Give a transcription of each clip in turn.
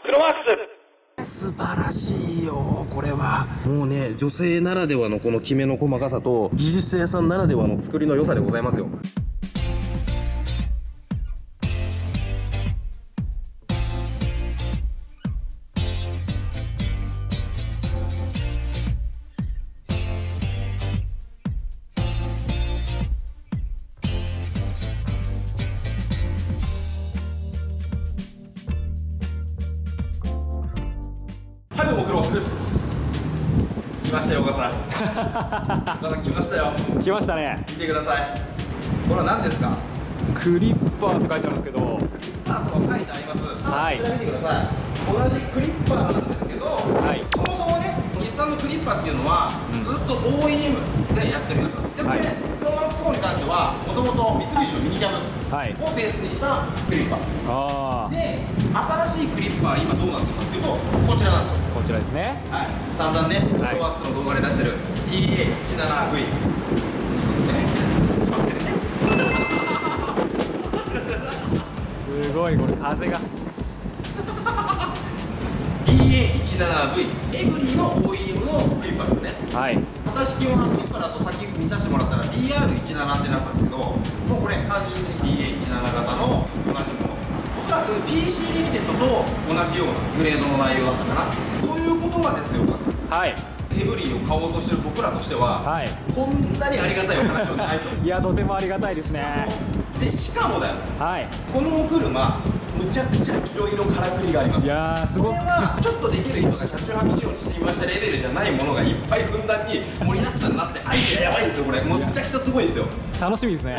クロマーク素晴らしいよこれは。もうね、女性ならではのこのきめの細かさと技術者さんならではの作りの良さでございますよ。はい、どうもクロマツです。来ましたよ岡さん。岡さん来ましたよ。来ましたね。見てください。これは何ですか？クリッパーって書いてあるんですけど、クリッパーと書いてあります。はい。こちら見てください。同じクリッパーなんですけど、はい、そもそもね、日産のクリッパーっていうのは、ずっと OEM でやってるやつ。で、これ、クロマックス4に関しては、もともと三菱のミニキャブをベースにしたクリッパー。で、新しいクリッパー、今どうなってるかっていうと、こちらなんですよ。こちらですね。はい。散々ね、クロマックスの動画で出してる DA17V。すごい、これ風が。DA17V エブリィの OEM のクリッパーですね。はい。私基本のクリッパーだとさっき見させてもらったら DR17 ってなってたんですけど、もうこれ単純に DA17 型の同じもの。おそらく PC リミテッドと同じようなグレードの内容だったかな。ということはですよ、岡さん。はい。エブリィを買おうとしてる僕らとしては、はい、こんなにありがたいお話はないと。いや、とてもありがたいですね。で、しかもだよ、はい、このお車むちゃくちゃいろいろからくりがあります。いやー、すごい。これはちょっとできる人が車中泊仕様にしてみましたレベルじゃないものがいっぱいふんだんに盛りだくさんになってアイデアやばいんですよ。これもうめちゃくちゃすごいですよ。楽しみですね。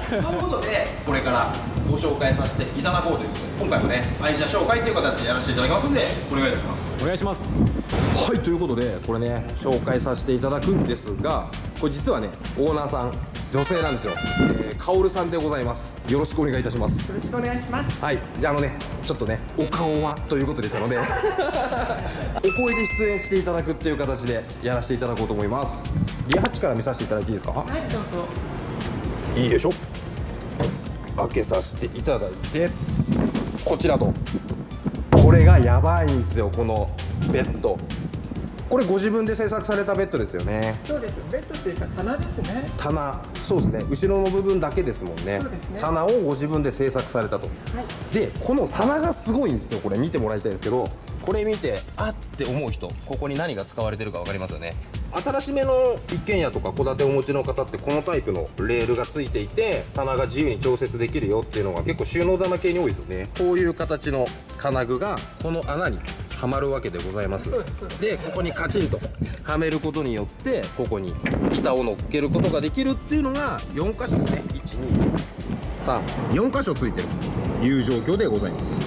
ということでこれからご紹介させていただこうということで、今回もね愛車紹介という形でやらせていただきますんでお願いいたします。お願いします。はい、ということでこれね紹介させていただくんですが、これ実はねオーナーさん女性なんですよ。カオルさんでございます。よろしくお願いいたします。よろしくお願いします。はい、ちょっとねお顔はということでしたのでお声で出演していただくっていう形でやらせていただこうと思います。リハッチから見させていただいていいですか？はい、どうぞ。いいでしょ。開けさせていただいて、こちらとこれがやばいんですよ。このベッド、これご自分で製作されたベッドですよね。そうです。ベッドっていうか棚ですね。棚、そうですね。後ろの部分だけですもんね。そうですね。棚をご自分で製作されたと。はい。で、この棚がすごいんですよ。これ見てもらいたいんですけど、これ見てあって思う人、ここに何が使われてるか分かりますよね。新しめの一軒家とか戸建てをお持ちの方ってこのタイプのレールがついていて棚が自由に調節できるよっていうのが結構収納棚系に多いですよね。こういう形の金具がこの穴にはまるわけでございます。でここにカチンとはめることによってここに板を乗っけることができるっていうのが4箇所ですね。123 4箇所ついてるという状況でございます。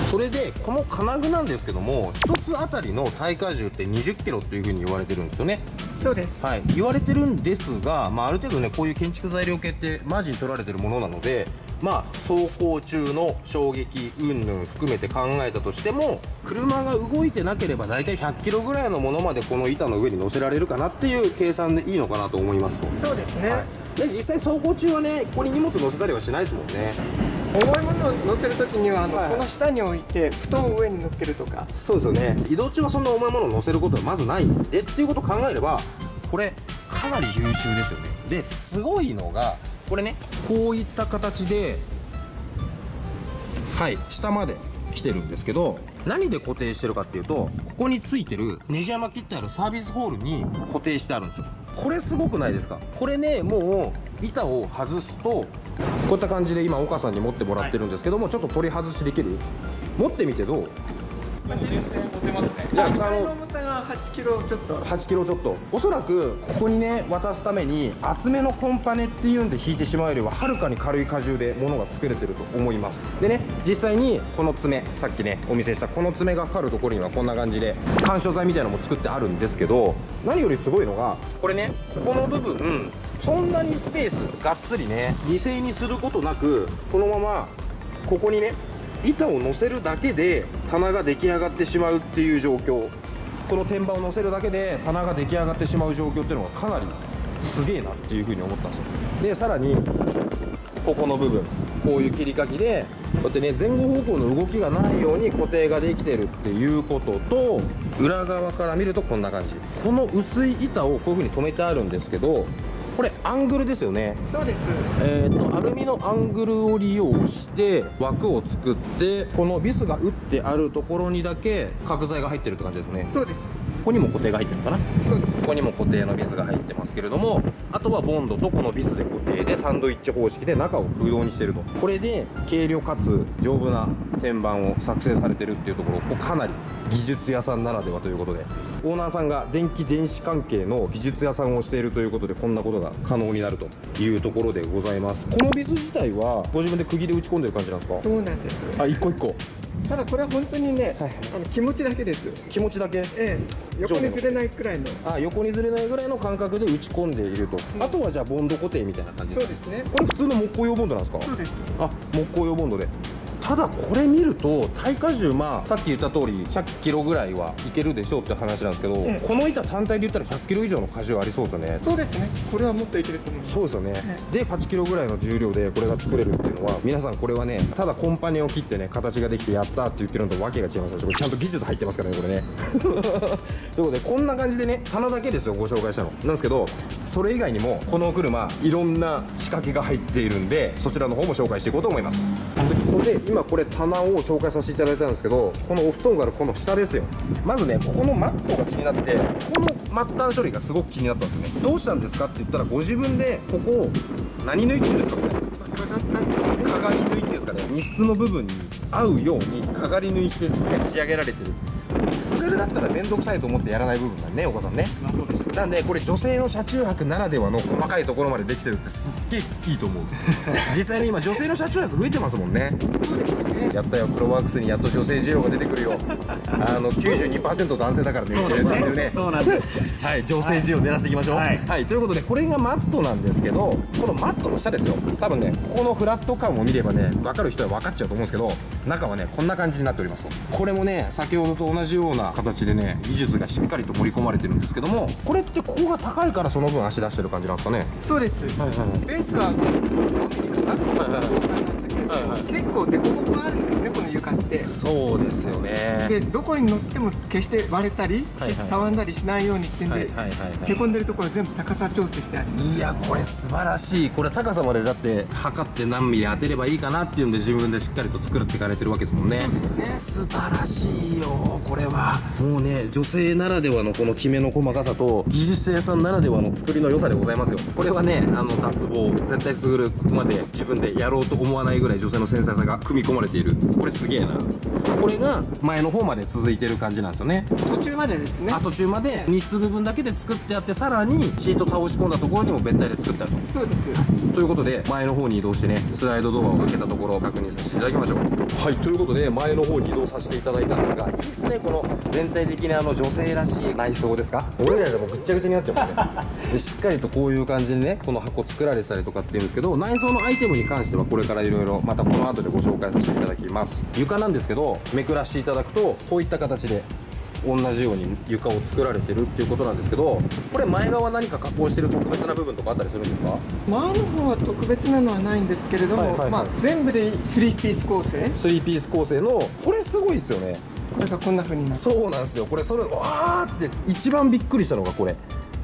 それでこの金具なんですけども、1つあたりの耐荷重って20キロっていうふうに言われてるんですよね。そうです。はい、言われてるんですが、ある程度ねこういう建築材料系ってマージン取られてるものなので、走行中の衝撃云々含めて考えたとしても、車が動いてなければ大体100キロぐらいのものまでこの板の上に乗せられるかなっていう計算でいいのかなと思いますと。そうですね。はい、で実際走行中はねここに荷物乗せたりはしないですもんね。重いものを乗せるときにはこの下に置いて布団を上に乗っけるとか。そうですよね。移動中はそんな重いものを乗せることはまずないんでっていうことを考えればこれかなり優秀ですよね。ですごいのがこれねこういった形で下まで来てるんですけど、何で固定してるかっていうとここについてるネジ山切ってあるサービスホールに固定してあるんですよ。これすごくないですか？これねもう板を外すとこういった感じで今岡さんに持ってもらってるんですけども、ちょっと取り外しできる？持ってみてどう？全然持てますね。実際の重さが8キロちょっと。8キロちょっと。おそらくここにね渡すために厚めのコンパネっていうんで引いてしまうよりははるかに軽い荷重で物が作れてると思います。でね実際にこの爪、さっきねお見せしたこの爪がかかるところにはこんな感じで緩衝材みたいなのも作ってあるんですけど、何よりすごいのがこれねここの部分そんなにスペースがっつりね犠牲にすることなくこのままここにね板を乗せるだけで棚が出来上がってしまうっていう状況、この天板を乗せるだけで棚が出来上がってしまう状況っていうのがかなりすげえなっていうふうに思ったんですよ。でさらにここの部分こういう切り欠きでこうやってね前後方向の動きがないように固定ができてるっていうことと、裏側から見るとこんな感じ。この薄い板をこういう風に止めてあるんですけど、これアングルですよね。そうです。アルミのアングルを利用して枠を作って、このビスが打ってあるところにだけ角材が入ってるって感じですね。そうです。ここにも固定が入ってるのかな。そうです。ここにも固定のビスが入ってますけれども、あとはボンドとこのビスで固定でサンドイッチ方式で中を空洞にしてると。これで軽量かつ丈夫な天板を作成されてるっていうところ、ここかなり技術屋さんならではということで、オーナーさんが電気電子関係の技術屋さんをしているということで、こんなことが可能になるというところでございます。このビス自体はご自分で釘で打ち込んでる感じなんですか？そうなんです。あ、一個一個。ただこれは本当にね、気持ちだけです。気持ちだけ。横にずれないくらいの。横にずれないぐらいの感覚で打ち込んでいると。あとはじゃあボンド固定みたいな感じですか？そうですね。これ普通の木工用ボンドなんですか？そうです。木工用ボンドで。ただこれ見ると耐荷重、さっき言った通り100キロぐらいはいけるでしょうって話なんですけど、この板単体で言ったら100キロ以上の荷重ありそうですよね。そうですね。これはもっといけると思います。そうですよね。で8キロぐらいの重量でこれが作れるっていうのは、皆さんこれはね、ただコンパネを切ってね形ができてやったって言ってるのとわけが違いますよ。これちゃんと技術入ってますからね、これね。ということでこんな感じでね、棚だけですよご紹介したのなんですけど、それ以外にもこのお車いろんな仕掛けが入っているんで、そちらの方も紹介していこうと思います。それで今これ棚を紹介させていただいたんですけど、このお布団があるこの下ですよ。まずね、ここのマットが気になって、この末端処理がすごく気になったんですよね。どうしたんですかって言ったら、ご自分でここを何縫いって言うんですか、これかがり縫いっていうんですかね、荷室の部分に合うようにかがり縫いしてしっかり仕上げられてる。スグルだったら面倒くさいと思ってやらない部分だね、お母さんね。そうでしょ。なんでこれ女性の車中泊ならではの細かいところまでできてるってすっげえいいと思う。実際に今女性の車中泊増えてますもんね。やったよ、プロワークスにやっと女性需要が出てくるよ。92% 男性だからね、うちのチャンネルね。そうなんです。はい、女性需要狙っていきましょう。はいはい、ということでこれがマットなんですけど、このマットの下ですよ。多分ね、ここのフラット感を見ればね、分かる人は分かっちゃうと思うんですけど、中はねこんな感じになっております。これもね、先ほどと同じような形でね、技術がしっかりと盛り込まれてるんですけども、これってここが高いからその分足出してる感じなんですかね。そうです。ベースは5ミリかな。結構凸凹があるんですね、この床って。そうですよね。で、どこに乗っても決して割れたりたわんだりしないようにってんで、へこんでるところ全部高さ調整してあります。いや、これ素晴らしい。これ高さまでだって測って何ミリ当てればいいかなっていうんで、自分でしっかりと作っていかれてるわけですもんね。素晴らしいよ、これは。もうね、女性ならではのこのきめの細かさと、技術者さんならではの作りの良さでございますよ。これはね、脱帽絶対すぐるここまで自分でやろうと思わないぐらい女性の繊細さが組み込まれている。これすげえな。これが前の方まで続いてる感じなんですよね。途中までですね。途中まで荷室部分だけで作ってあって、さらにシート倒し込んだところにも別体で作ってあると。そうです。ということで前の方に移動してね、スライドドアを開けたところを確認させていただきましょう。はい、ということで前の方に移動させていただいたんですが、いいですね、この全体的に女性らしい内装ですか。俺らじゃもうぐっちゃぐちゃになっちゃうもんね。でしっかりとこういう感じでね、この箱作られてたりとかっていうんですけど、内装のアイテムに関してはこれからいろいろまたこの後でご紹介させていただきます。床なんですけど、めくらしていただくとこういった形で同じように床を作られてるっていうことなんですけど、これ前側何か加工してる特別な部分とかあったりするんですか？前の方は特別なのはないんですけれども、全部で3ピース構成。3ピース構成の、これすごいですよね。これがこんな風になって。そうなんですよ。これわーって一番びっくりしたのがこれ。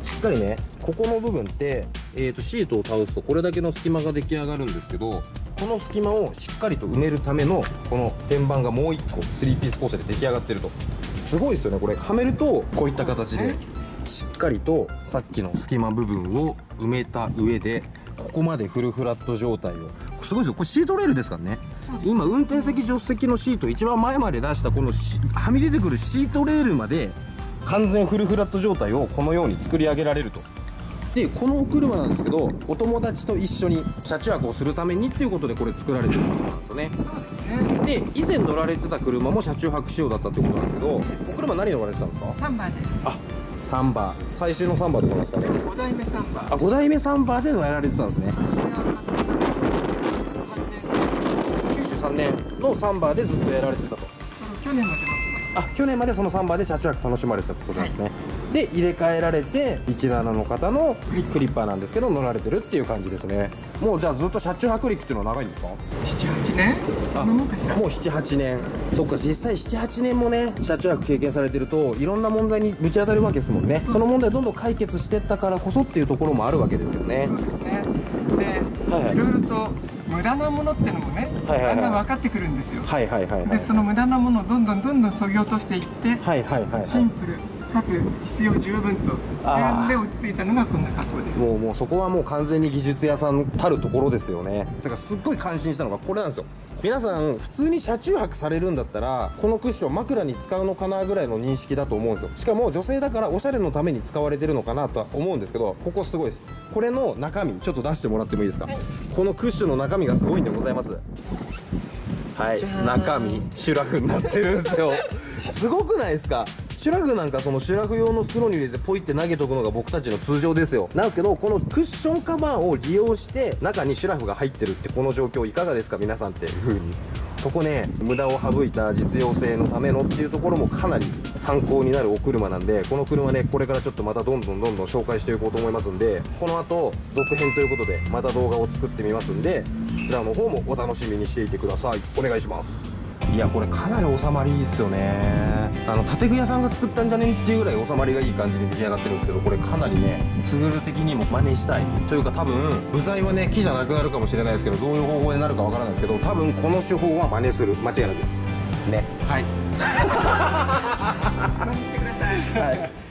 しっかりね、ここの部分って、シートを倒すとこれだけの隙間が出来上がるんですけど、この隙間をしっかりと埋めるためのこの天板がもう1個3ピース構成で出来上がってると。すごいですよね。これはめるとこういった形でしっかりとさっきの隙間部分を埋めた上で、ここまでフルフラット状態を、すごいですよ。これシートレールですからね。今運転席助手席のシート一番前まで出したこのはみ出てくるシートレールまで完全フルフラット状態をこのように作り上げられると。でこのお車なんですけど、お友達と一緒に車中泊をするためにっていうことでこれ作られてるものなんですよね。そうですね。で以前乗られてた車も車中泊仕様だったってことなんですけど、お車何乗られてたんですか？サンバーです。サンバー、最終のサンバーってことなんですかね。5代目サンバー。5代目サンバーで乗られてたんですね。私が買ったのは93年93年のサンバーでずっとやられてたと。去年まで乗ってまし去年までそのサンバで車中泊楽しまれてたってことですね、で入れ替えられて17の方のクリッパーなんですけど乗られてるっていう感じですね。もうじゃあずっと車中泊歴っていうのは長いんですか7、8年そんなもんかしら。もう7、8年。そっか、実際7、8年もね車中泊経験されてるといろんな問題にぶち当たるわけですもんね。その問題どんどん解決してったからこそっていうところもあるわけですよね。そうですね。で、いろいろと無駄なものってのもね、だんだん分かってくるんですよ。で、その無駄なものをどんどん削ぎ落としていって、シンプルかつ必要十分とで落ち着いたのがこんな格好です。もうそこはもう完全に技術屋さんたるところですよね。だからすっごい感心したのがこれなんですよ。皆さん普通に車中泊されるんだったらこのクッション枕に使うのかなぐらいの認識だと思うんですよ。しかも女性だからおしゃれのために使われてるのかなとは思うんですけど、ここすごいです。これの中身ちょっと出してもらってもいいですか。このクッションの中身がすごいんでございます。はい、中身シュラフになってるんですよ。すごくないですか。シュラフなんかそのシュラフ用の袋に入れてポイって投げとくのが僕たちの通常ですよ。なんですけどこのクッションカバーを利用して中にシュラフが入ってるってこの状況いかがですか皆さんっていう風に。そこね無駄を省いた実用性のためのっていうところもかなり参考になるお車なんで、この車ねこれからちょっとまたどんどん紹介していこうと思いますんで、この後続編ということでまた動画を作ってみますんでそちらの方もお楽しみにしていてください。お願いします。いやこれかなり収まりいいっすよね。建具屋さんが作ったんじゃねっていうぐらい収まりがいい感じに出来上がってるんですけど、これかなりねツール的にも真似したいというか、多分部材はね木じゃなくなるかもしれないですけどどういう方法になるかわからないですけど、多分この手法は真似する、間違いなくね。はい真似してください。はい